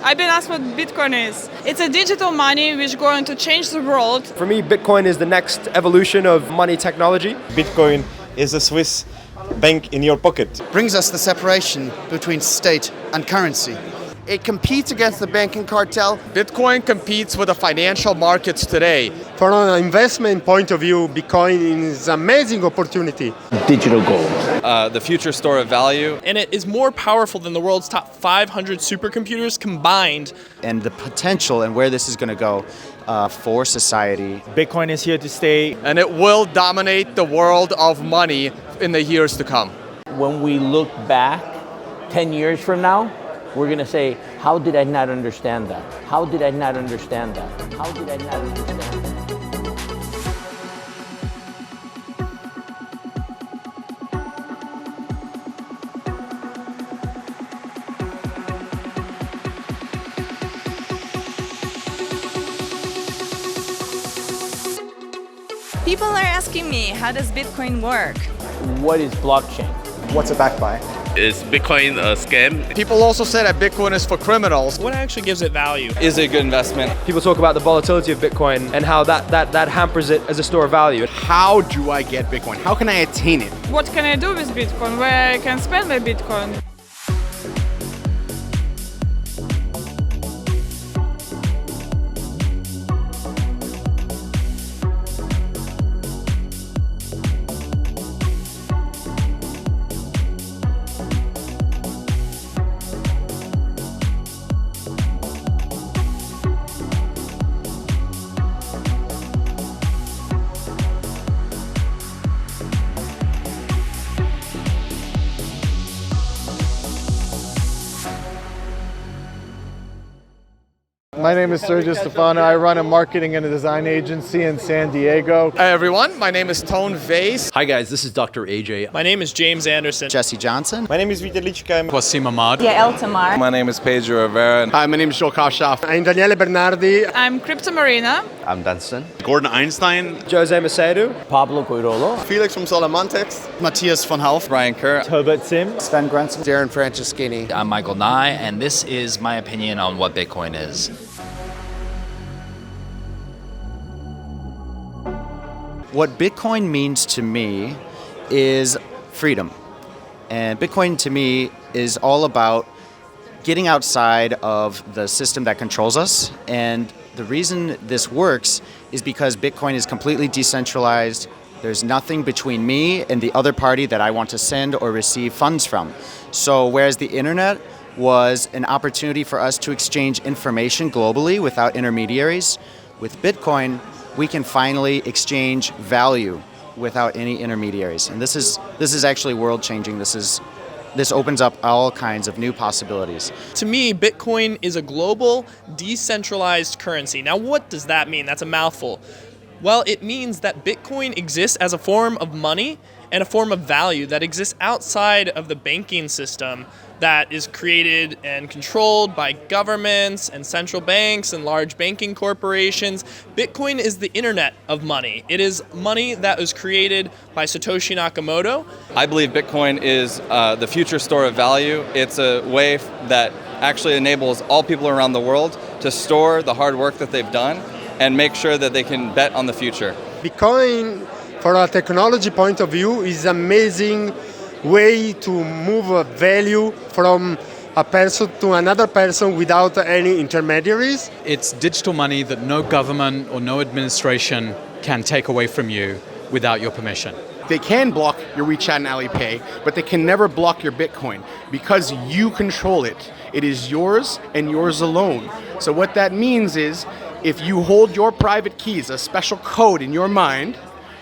I've been asked what Bitcoin is. It's a digital money which is going to change the world. For me, Bitcoin is the next evolution of money technology. Bitcoin is a Swiss bank in your pocket. Brings us the separation between state and currency. It competes against the banking cartel. Bitcoin competes with the financial markets today. From an investment point of view, Bitcoin is an amazing opportunity. Digital gold. The future store of value. And it is more powerful than the world's top 500 supercomputers combined. And the potential and where this is going to go for society. Bitcoin is here to stay. And it will dominate the world of money in the years to come. When we look back 10 years from now, we're going to say, how did I not understand that? How did I not understand that? How did I not understand that? People are asking me, how does Bitcoin work? What is blockchain? What's it backed by? Is Bitcoin a scam? People also say that Bitcoin is for criminals. What actually gives it value? Is it a good investment? People talk about the volatility of Bitcoin and how that hampers it as a store of value. How do I get Bitcoin? How can I attain it? What can I do with Bitcoin? Where I can spend my Bitcoin? My name is Sergio Stefano. I run a marketing and a design agency in San Diego. Hi everyone, my name is Tone Vase. Hi guys, this is Dr. AJ. My name is James Anderson. Jesse Johnson. My name is Vitalichka. Wasim Ahmad. Yael Tamar. My name is Pedro Rivera. Hi, my name is Joel Koshoff. I'm Daniele Bernardi. I'm Crypto Marina. I'm Dunstan. Gordon Einstein. Jose Macedo. Pablo Coirolo. Felix from Solomontex. Matthias von Hauff. Brian Kerr. Herbert Sim. Sven Grenson. Darren Franceschini. I'm Michael Nye, and this is my opinion on what Bitcoin is. What Bitcoin means to me is freedom. And Bitcoin to me is all about getting outside of the system that controls us. And the reason this works is because Bitcoin is completely decentralized. There's nothing between me and the other party that I want to send or receive funds from. So whereas the internet was an opportunity for us to exchange information globally without intermediaries, with Bitcoin, we can finally exchange value without any intermediaries. And this is actually world-changing. This opens up all kinds of new possibilities. To me, Bitcoin is a global, decentralized currency. Now, what does that mean? That's a mouthful. Well, it means that Bitcoin exists as a form of money and a form of value that exists outside of the banking system that is created and controlled by governments and central banks and large banking corporations. Bitcoin is the internet of money. It is money that was created by Satoshi Nakamoto. I believe Bitcoin is the future store of value. It's a way that actually enables all people around the world to store the hard work that they've done and make sure that they can bet on the future. Bitcoin, from a technology point of view, is amazing way to move a value from a person to another person without any intermediaries. It's digital money that no government or no administration can take away from you without your permission. They can block your WeChat and Alipay, but they can never block your Bitcoin because you control it. It is yours and yours alone. So what that means is if you hold your private keys, a special code in your mind,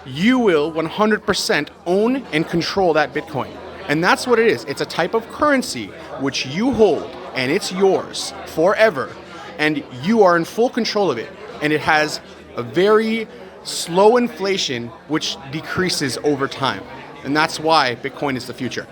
you will 100% own and control that Bitcoin. And that's what it is. It's a type of currency which you hold and it's yours forever. And you are in full control of it. And it has a very slow inflation which decreases over time. And that's why Bitcoin is the future.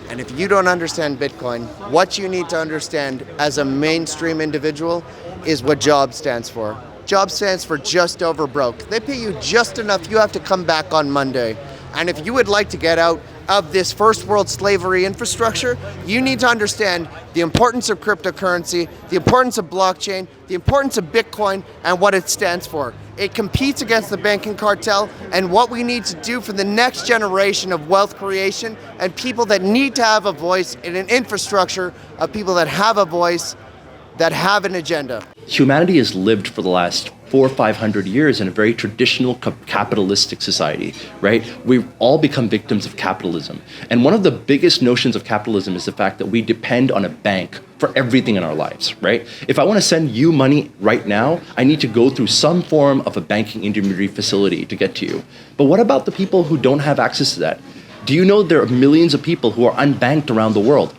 And if you don't understand Bitcoin, what you need to understand as a mainstream individual is what JOB stands for. JOB stands for just over broke. They pay you just enough. You have to come back on Monday. And if you would like to get out of this first world slavery infrastructure, you need to understand the importance of cryptocurrency, the importance of blockchain, the importance of Bitcoin, and what it stands for. It competes against the banking cartel, and what we need to do for the next generation of wealth creation and people that need to have a voice in an infrastructure of people that have a voice, that have an agenda. Humanity has lived for the last 400 or 500 years in a very traditional capitalistic society, right? We've all become victims of capitalism. And one of the biggest notions of capitalism is the fact that we depend on a bank for everything in our lives, right? If I want to send you money right now, I need to go through some form of a banking intermediary facility to get to you. But what about the people who don't have access to that? Do you know there are millions of people who are unbanked around the world?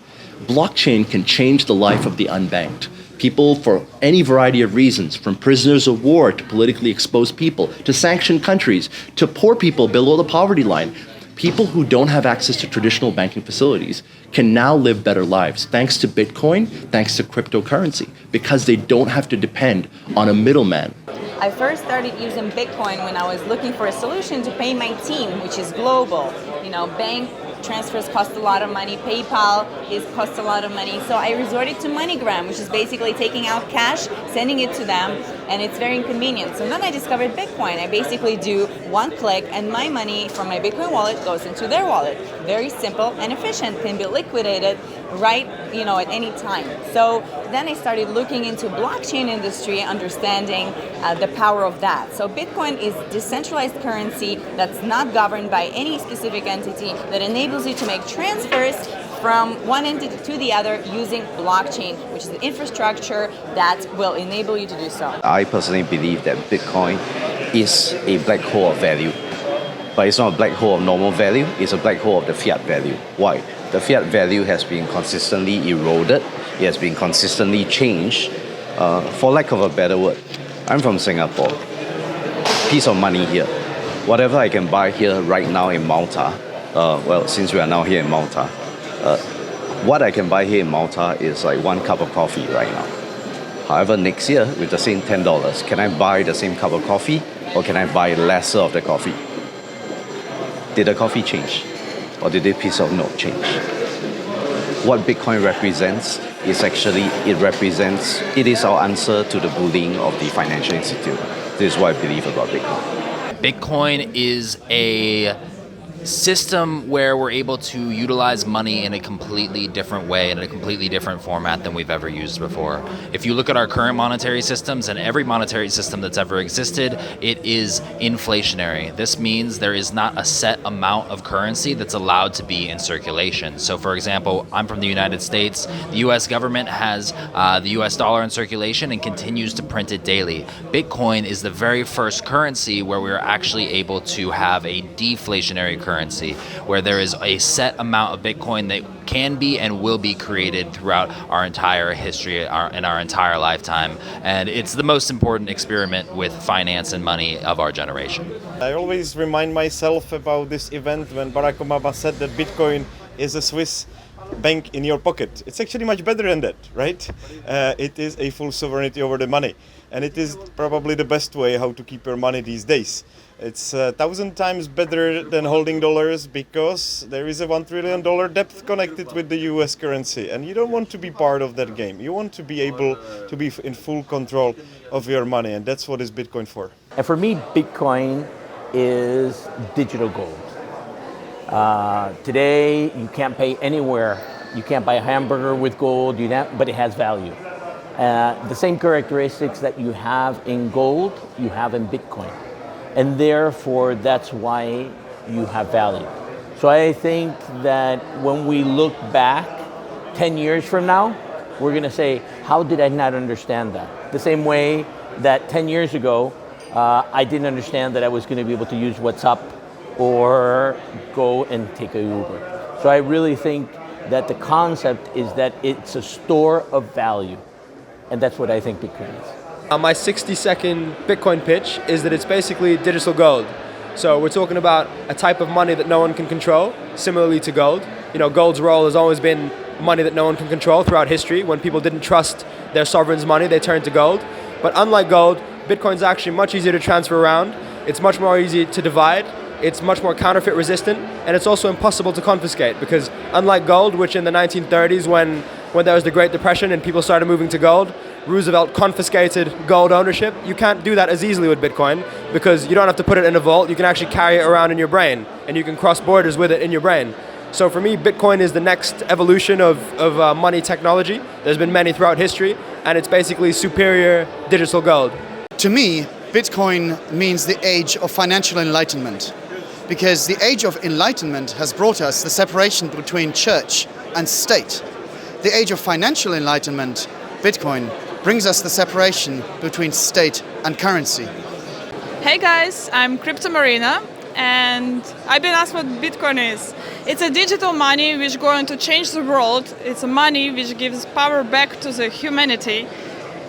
Blockchain can change the life of the unbanked. People for any variety of reasons, from prisoners of war to politically exposed people, to sanctioned countries, to poor people below the poverty line. People who don't have access to traditional banking facilities can now live better lives thanks to Bitcoin, thanks to cryptocurrency, because they don't have to depend on a middleman. I first started using Bitcoin when I was looking for a solution to pay my team, which is global. You know, bank transfers cost a lot of money, PayPal costs a lot of money, so I resorted to MoneyGram, which is basically taking out cash, sending it to them, and it's very inconvenient. So then I discovered Bitcoin. I basically do one click and my money from my Bitcoin wallet goes into their wallet. Very simple and efficient, can be liquidated right, at any time. So then I started looking into blockchain industry, understanding the power of that. So Bitcoin is decentralized currency that's not governed by any specific entity, that enables you to make transfers from one entity to the other using blockchain, which is an infrastructure that will enable you to do so. I personally believe that Bitcoin is a black hole of value. But it's not a black hole of normal value, it's a black hole of the fiat value. Why? The fiat value has been consistently eroded, it has been consistently changed. For lack of a better word, I'm from Singapore. Piece of money here. Whatever I can buy here right now in Malta, since we are now here in Malta, what I can buy here in Malta is like 1 cup of coffee right now. However, next year, with the same $10, can I buy the same cup of coffee, or can I buy lesser of the coffee? Did the coffee change? Or did the piece of note change? What Bitcoin represents is actually, it is our answer to the bullying of the financial institute. This is what I believe about Bitcoin. Bitcoin is a system where we're able to utilize money in a completely different way, in a completely different format than we've ever used before. If you look at our current monetary systems and every monetary system that's ever existed, it is inflationary. This means there is not a set amount of currency that's allowed to be in circulation. So for example, I'm from the United States. The US government has the US dollar in circulation and continues to print it daily. Bitcoin is the very first currency where we're actually able to have a deflationary currency, where there is a set amount of Bitcoin that can be and will be created throughout our entire history and our entire lifetime. And it's the most important experiment with finance and money of our generation. I always remind myself about this event when Barack Obama said that Bitcoin is a Swiss bank in your pocket. It's actually much better than that, right? It is a full sovereignty over the money. And it is probably the best way how to keep your money these days. It's 1,000 times better than holding dollars, because there is a $1 trillion debt connected with the US currency. And you don't want to be part of that game. You want to be able to be in full control of your money. And that's what is Bitcoin for. And for me, Bitcoin is digital gold. Today, you can't pay anywhere. You can't buy a hamburger with gold, but it has value. The same characteristics that you have in gold, you have in Bitcoin. And therefore, that's why you have value. So I think that when we look back 10 years from now, we're going to say, how did I not understand that? The same way that 10 years ago, I didn't understand that I was going to be able to use WhatsApp or go and take a Uber. So I really think that the concept is that it's a store of value. And that's what I think Bitcoin is. My 60-second Bitcoin pitch is that it's basically digital gold. So we're talking about a type of money that no one can control, similarly to gold. Gold's role has always been money that no one can control throughout history. When people didn't trust their sovereign's money, they turned to gold. But unlike gold, Bitcoin's actually much easier to transfer around. It's much more easy to divide. it's much more counterfeit resistant, and it's also impossible to confiscate because unlike gold, which in the 1930s when there was the Great Depression and people started moving to gold, Roosevelt confiscated gold ownership. You can't do that as easily with Bitcoin because you don't have to put it in a vault. You can actually carry it around in your brain, and you can cross borders with it in your brain. So for me, Bitcoin is the next evolution of money technology. There's been many throughout history, and it's basically superior digital gold. To me, Bitcoin means the age of financial enlightenment, because the age of enlightenment has brought us the separation between church and state. The age of financial enlightenment, Bitcoin, brings us the separation between state and currency. Hey guys, I'm Crypto Marina, and I've been asked what Bitcoin is. It's a digital money which is going to change the world. It's a money which gives power back to the humanity.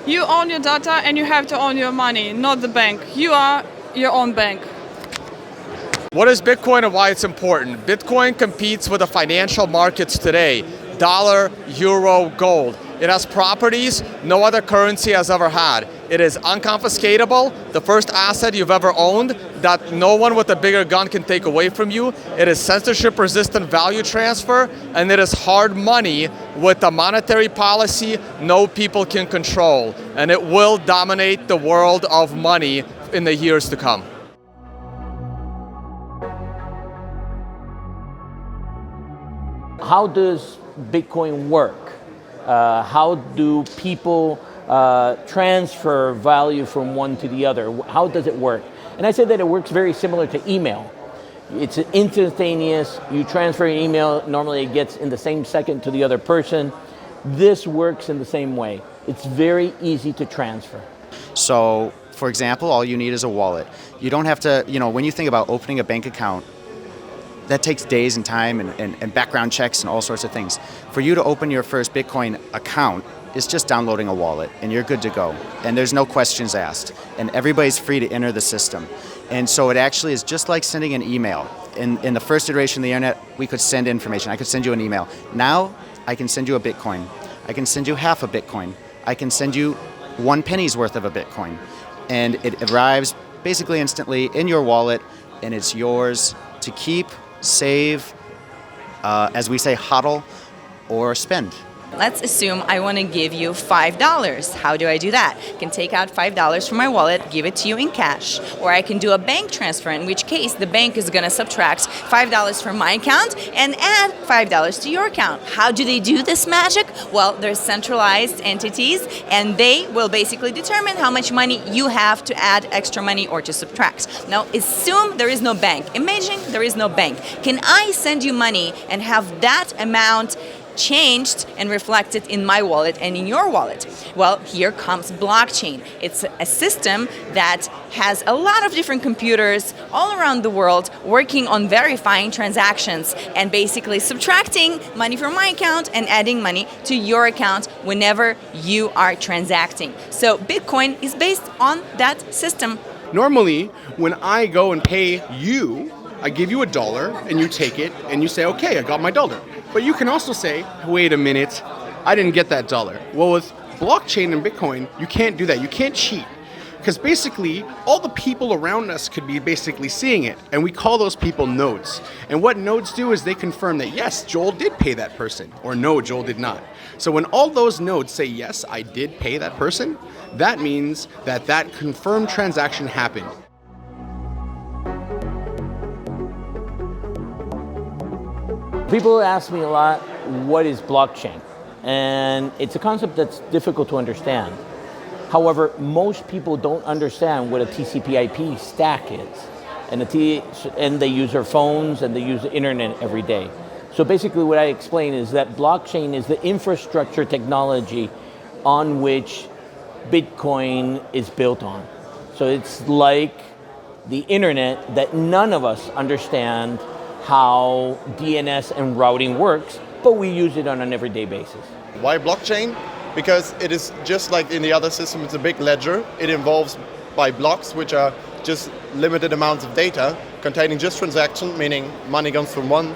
You own your data and you have to own your money, not the bank. You are your own bank. What is Bitcoin and why it's important? Bitcoin competes with the financial markets today. Dollar, euro, gold. It has properties no other currency has ever had. It is unconfiscatable, the first asset you've ever owned that no one with a bigger gun can take away from you. It is censorship-resistant value transfer, and it is hard money with a monetary policy no people can control. And it will dominate the world of money in the years to come. How does Bitcoin work? How do people transfer value from one to the other? How does it work? And I said that it works very similar to email. It's instantaneous. You transfer an email, normally it gets in the same second to the other person. This works in the same way. It's very easy to transfer. So, for example, all you need is a wallet. You don't have to, when you think about opening a bank account, that takes days and time and background checks and all sorts of things. For you to open your first Bitcoin account, it's just downloading a wallet and you're good to go. And there's no questions asked. And everybody's free to enter the system. And so it actually is just like sending an email. In the first iteration of the internet, we could send information. I could send you an email. Now, I can send you a Bitcoin. I can send you half a Bitcoin. I can send you 1 penny's worth of a Bitcoin. And it arrives basically instantly in your wallet, and it's yours to keep, save, as we say, hodl, or spend. Let's assume I want to give you $5. How do I do that? I can take out $5 from my wallet, give it to you in cash. Or I can do a bank transfer, in which case the bank is going to subtract $5 from my account and add $5 to your account. How do they do this magic? Well, they're centralized entities, and they will basically determine how much money you have to add extra money or to subtract. Now, assume there is no bank. Imagine there is no bank. Can I send you money and have that amount changed and reflected in my wallet and in your wallet? Well, here comes blockchain. It's a system that has a lot of different computers all around the world working on verifying transactions and basically subtracting money from my account and adding money to your account whenever you are transacting. So Bitcoin is based on that system. Normally, when I go and pay you, I give you $1 and you take it and you say, okay, I got my $1. But you can also say, wait a minute, I didn't get that $1. Well, with blockchain and Bitcoin, you can't do that. You can't cheat. Because basically, all the people around us could be basically seeing it. And we call those people nodes. And what nodes do is they confirm that, yes, Joel did pay that person. Or no, Joel did not. So when all those nodes say, yes, I did pay that person, that means that that confirmed transaction happened. People ask me a lot, what is blockchain? And it's a concept that's difficult to understand. However, most people don't understand what a TCP/IP stack is. And they use their phones and they use the internet every day. So basically what I explain is that blockchain is the infrastructure technology on which Bitcoin is built on. So it's like the internet that none of us understand how DNS and routing works, but we use it on an everyday basis. Why blockchain? Because it is just like in the other system, it's a big ledger. It involves by blocks, which are just limited amounts of data containing just transaction, meaning money goes from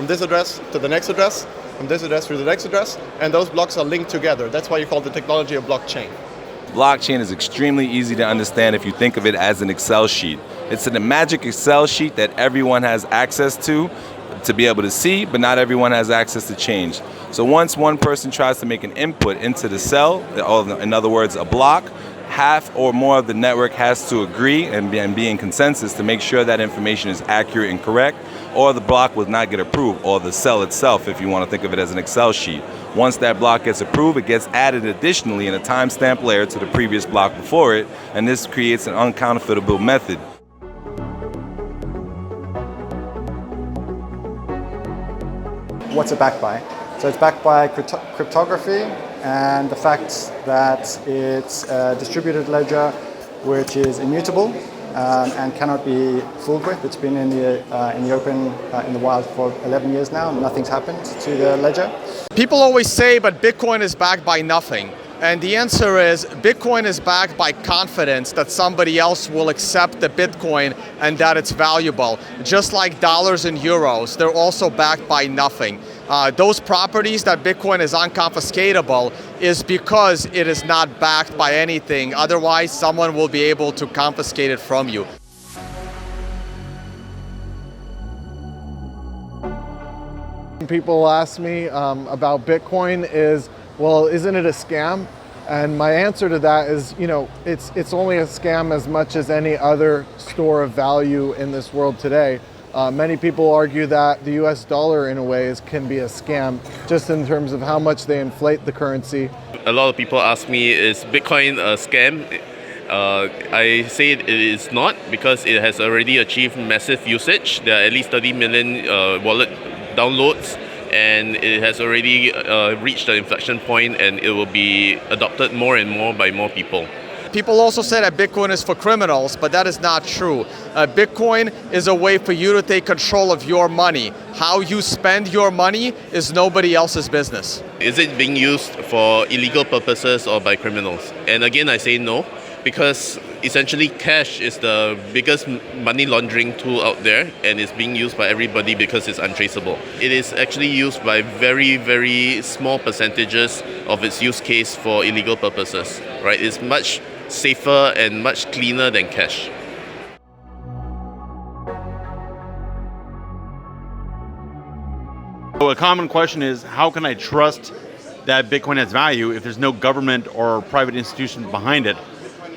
this address to the next address, from this address to the next address, and those blocks are linked together. That's why you call the technology a blockchain. Blockchain is extremely easy to understand if you think of it as an Excel sheet. It's a magic Excel sheet that everyone has access to be able to see, but not everyone has access to change. So once one person tries to make an input into the cell, or in other words, a block, half or more of the network has to agree and be in consensus to make sure that information is accurate and correct, or the block will not get approved, or the cell itself, if you want to think of it as an Excel sheet. Once that block gets approved, it gets added additionally in a timestamp layer to the previous block before it, and this creates an uncounterfeitable method. What's it backed by? So it's backed by cryptography and the fact that it's a distributed ledger which is immutable and cannot be fooled with. It's been in the open, in the wild for 11 years now, and nothing's happened to the ledger. People always say, but Bitcoin is backed by nothing. And the answer is, Bitcoin is backed by confidence that somebody else will accept the Bitcoin and that it's valuable. Just like dollars and euros, they're also backed by nothing. Those properties that Bitcoin is unconfiscatable is because it is not backed by anything. Otherwise, someone will be able to confiscate it from you. People ask me about Bitcoin is, well, isn't it a scam? And my answer to that is, it's only a scam as much as any other store of value in this world today. Many people argue that the US dollar in a way can be a scam, just in terms of how much they inflate the currency. A lot of people ask me, is Bitcoin a scam? I say it is not, because it has already achieved massive usage. There are at least 30 million wallet downloads, and it has already reached the inflection point, and it will be adopted more and more by more people. People also say that Bitcoin is for criminals, but that is not true. Bitcoin is a way for you to take control of your money. How you spend your money is nobody else's business. Is it being used for illegal purposes or by criminals? And again, I say no, because essentially cash is the biggest money laundering tool out there, and it's being used by everybody because it's untraceable. It is actually used by very, very small percentages of its use case for illegal purposes, right? It's much safer and much cleaner than cash. So a common question is, how can I trust that Bitcoin has value if there's no government or private institution behind it?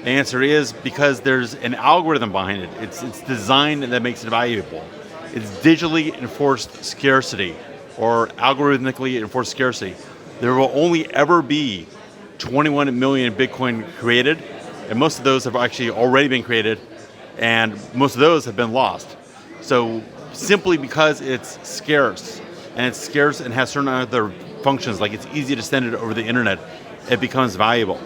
The answer is because there's an algorithm behind it. It's designed that makes it valuable. It's digitally enforced scarcity, or algorithmically enforced scarcity. There will only ever be 21 million Bitcoin created, and most of those have actually already been created, and most of those have been lost. So simply because it's scarce and has certain other functions, like it's easy to send it over the internet, it becomes valuable.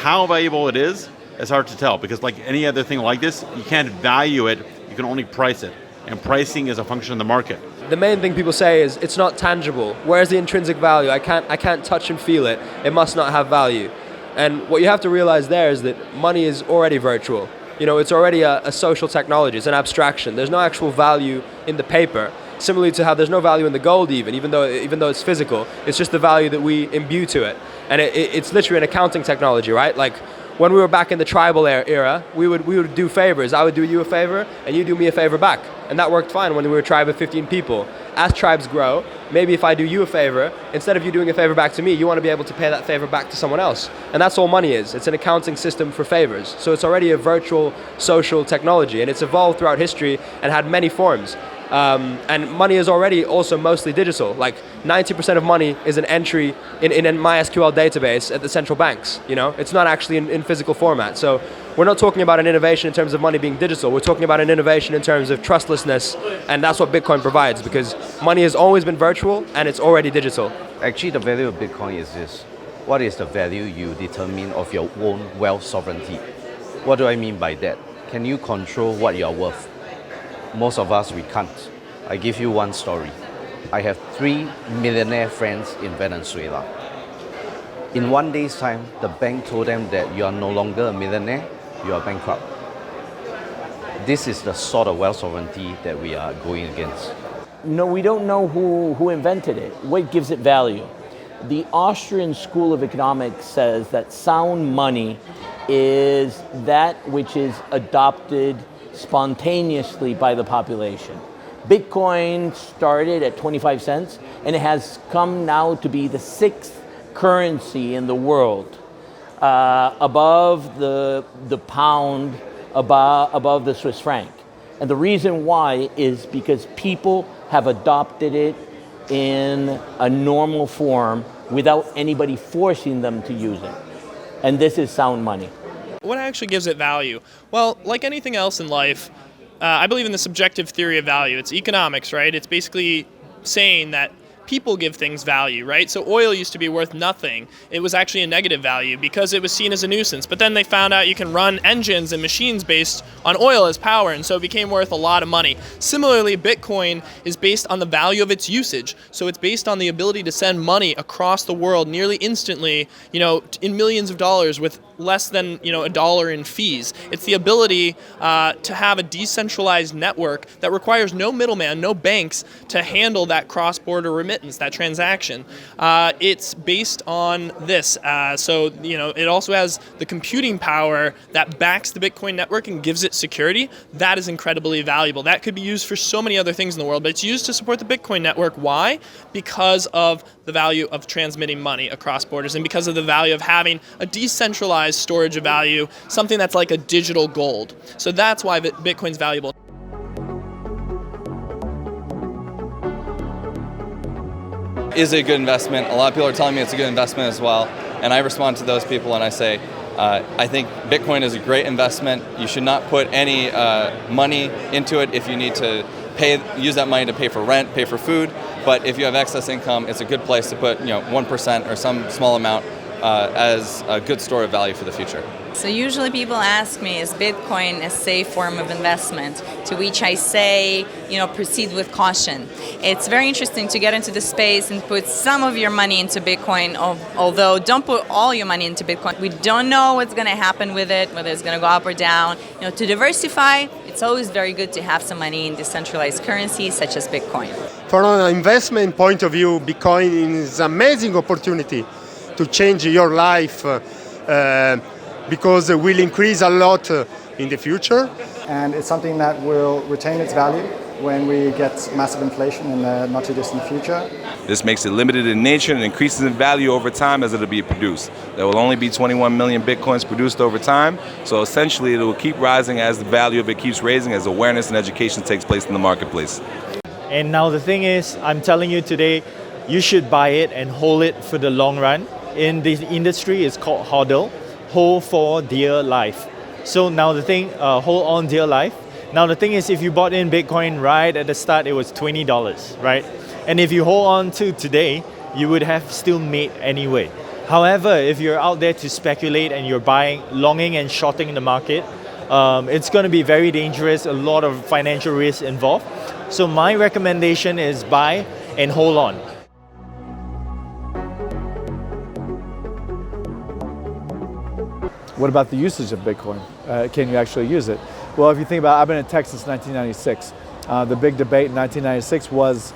How valuable it is, it's hard to tell, because like any other thing like this, you can't value it, you can only price it. And pricing is a function of the market. The main thing people say is it's not tangible. Where's the intrinsic value? I can't touch and feel it. It must not have value. And what you have to realize there is that money is already virtual. It's already a social technology. It's an abstraction. There's no actual value in the paper. Similarly to how there's no value in the gold even though it's physical. It's just the value that we imbue to it. And it's literally an accounting technology, right? Like when we were back in the tribal era, we would do favors. I would do you a favor, and you do me a favor back. And that worked fine when we were a tribe of 15 people. As tribes grow, maybe if I do you a favor, instead of you doing a favor back to me, you want to be able to pay that favor back to someone else. And that's all money is. It's an accounting system for favors. So it's already a virtual social technology, and it's evolved throughout history and had many forms. And money is already also mostly digital. Like 90% of money is an entry in a MySQL database at the central banks. It's not actually in physical format. So we're not talking about an innovation in terms of money being digital. We're talking about an innovation in terms of trustlessness, and that's what Bitcoin provides, because money has always been virtual and it's already digital. Actually, the value of Bitcoin is this. What is the value you determine of your own wealth sovereignty? What do I mean by that? Can you control what you are worth? Most of us, we can't. I give you one story. I have 3 millionaire friends in Venezuela. In one day's time, the bank told them that you are no longer a millionaire, you are bankrupt. This is the sort of wealth sovereignty that we are going against. No, we don't know who invented it. What gives it value? The Austrian School of Economics says that sound money is that which is adopted spontaneously by the population. Bitcoin started at 25 cents and it has come now to be the 6th currency in the world, above the pound, above the Swiss franc. And the reason why is because people have adopted it in a normal form without anybody forcing them to use it. And this is sound money. What actually gives it value? Well, like anything else in life, I believe in the subjective theory of value. It's economics, right? It's basically saying that people give things value, right? So oil used to be worth nothing. It was actually a negative value because it was seen as a nuisance. But then they found out you can run engines and machines based on oil as power, and so it became worth a lot of money. Similarly, Bitcoin is based on the value of its usage. So it's based on the ability to send money across the world nearly instantly, in millions of dollars with less than, $1 in fees. It's the ability to have a decentralized network that requires no middleman, no banks to handle that cross-border remittance, that transaction. It's based on this. It also has the computing power that backs the Bitcoin network and gives it security. That is incredibly valuable. That could be used for so many other things in the world, but it's used to support the Bitcoin network. Why? Because of the value of transmitting money across borders and because of the value of having a decentralized storage of value, something that's like a digital gold. So that's why Bitcoin's valuable. Is it a good investment? A lot of people are telling me it's a good investment as well. And I respond to those people and I say, I think Bitcoin is a great investment. You should not put any money into it if you need to use that money to pay for rent, pay for food. But if you have excess income, it's a good place to put 1% or some small amount as a good store of value for the future. So usually people ask me, is Bitcoin a safe form of investment? To which I say, proceed with caution. It's very interesting to get into the space and put some of your money into Bitcoin, although don't put all your money into Bitcoin. We don't know what's going to happen with it, whether it's going to go up or down. To diversify, it's always very good to have some money in decentralized currencies such as Bitcoin. From an investment point of view, Bitcoin is an amazing opportunity to change your life because it will increase a lot in the future. And it's something that will retain its value when we get massive inflation in the not too distant future. This makes it limited in nature and increases in value over time as it'll be produced. There will only be 21 million Bitcoins produced over time, so essentially it will keep rising as the value of it keeps raising, as awareness and education takes place in the marketplace. And now the thing is, I'm telling you today, you should buy it and hold it for the long run. In the industry, it's called HODL, hold for dear life. So now the thing, hold on dear life. Now the thing is, if you bought in Bitcoin right at the start, it was $20, right? And if you hold on to today, you would have still made anyway. However, if you're out there to speculate and you're buying, longing and shorting the market, it's going to be very dangerous, a lot of financial risk involved. So my recommendation is buy and hold on. What about the usage of Bitcoin? Can you actually use it? Well, if you think about it, I've been in tech since 1996. The big debate in 1996 was,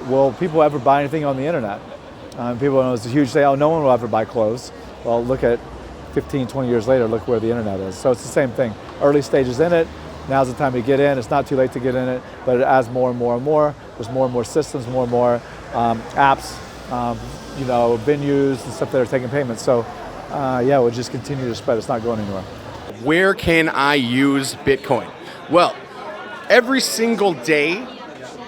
will people ever buy anything on the internet? People, it was a huge thing, no one will ever buy clothes. Well, look at 15, 20 years later, look where the internet is. So it's the same thing. Early stages in it, now's the time to get in. It's not too late to get in it, but as more and more and more, there's more and more systems, more and more apps, venues and stuff that are taking payments. So yeah, we'll just continue to spread. It's not going anywhere. Where can I use Bitcoin? Well, every single day,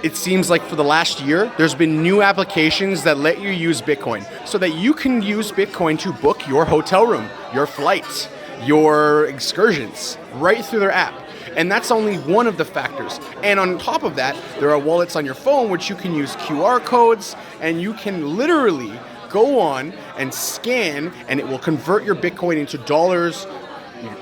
it seems like for the last year, there's been new applications that let you use Bitcoin so that you can use Bitcoin to book your hotel room, your flights, your excursions right through their app. And that's only one of the factors. And on top of that, there are wallets on your phone which you can use QR codes, and you can literally go on and scan, and it will convert your Bitcoin into dollars,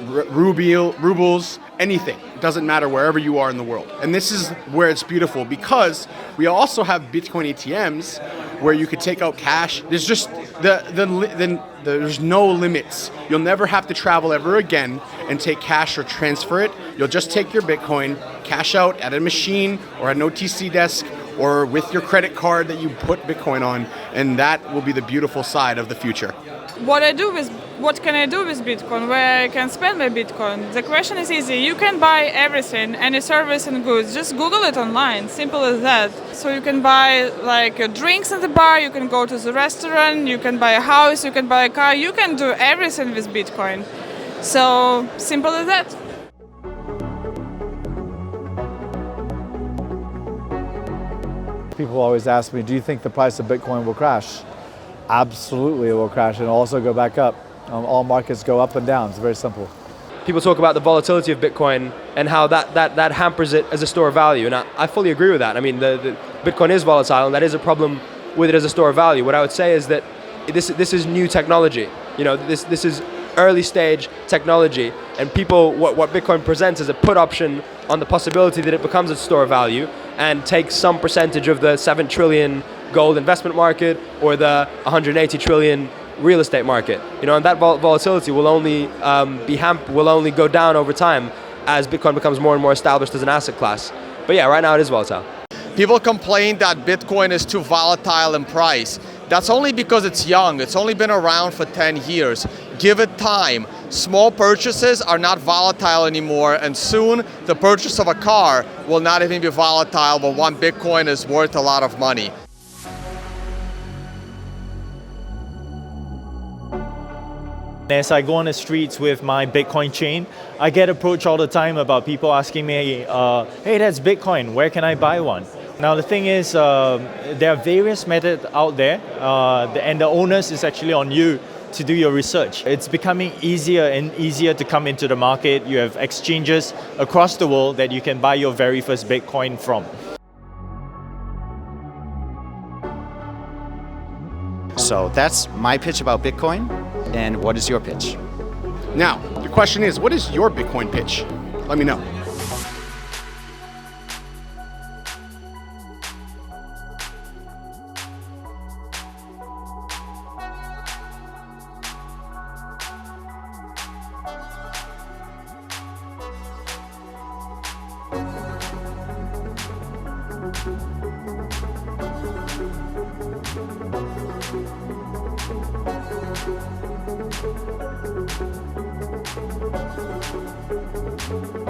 rubles, anything. It doesn't matter wherever you are in the world. And this is where it's beautiful, because we also have Bitcoin ATMs where you could take out cash. There's just there's no limits. You'll never have to travel ever again and take cash or transfer it. You'll just take your Bitcoin, cash out at a machine or an OTC desk or with your credit card that you put Bitcoin on, and that will be the beautiful side of the future. What I do what can I do with Bitcoin, where I can spend my Bitcoin. The question is easy. You can buy everything, any service and goods. Just Google it online, simple as that. So you can buy like drinks in the bar, you can go to the restaurant, you can buy a house, you can buy a car, you can do everything with Bitcoin. So simple as that. People always ask me, do you think the price of Bitcoin will crash? Absolutely, it will crash and also go back up. All markets go up and down. It's very simple. People talk about the volatility of Bitcoin and how that hampers it as a store of value, and I fully agree with that. I mean, the Bitcoin is volatile, and that is a problem with it as a store of value. What I would say is that this is new technology. You know, this is early stage technology, and what Bitcoin presents is a put option on the possibility that it becomes a store of value and takes some percentage of the 7 trillion gold investment market or the 180 trillion real estate market. You know, and that volatility will only will only go down over time as Bitcoin becomes more and more established as an asset class. But yeah, right now it is volatile. People complain that Bitcoin is too volatile in price. That's only because it's young. It's only been around for 10 years. Give it time. Small purchases are not volatile anymore, and soon the purchase of a car will not even be volatile, but 1 Bitcoin is worth a lot of money. As I go on the streets with my Bitcoin chain, I get approached all the time about people asking me, hey, that's Bitcoin, where can I buy one? Now the thing is, there are various methods out there, and the onus is actually on you to do your research. It's becoming easier and easier to come into the market. You have exchanges across the world that you can buy your very first Bitcoin from. So that's my pitch about Bitcoin. And what is your pitch? Now, the question is, what is your Bitcoin pitch? Let me know. Thank you.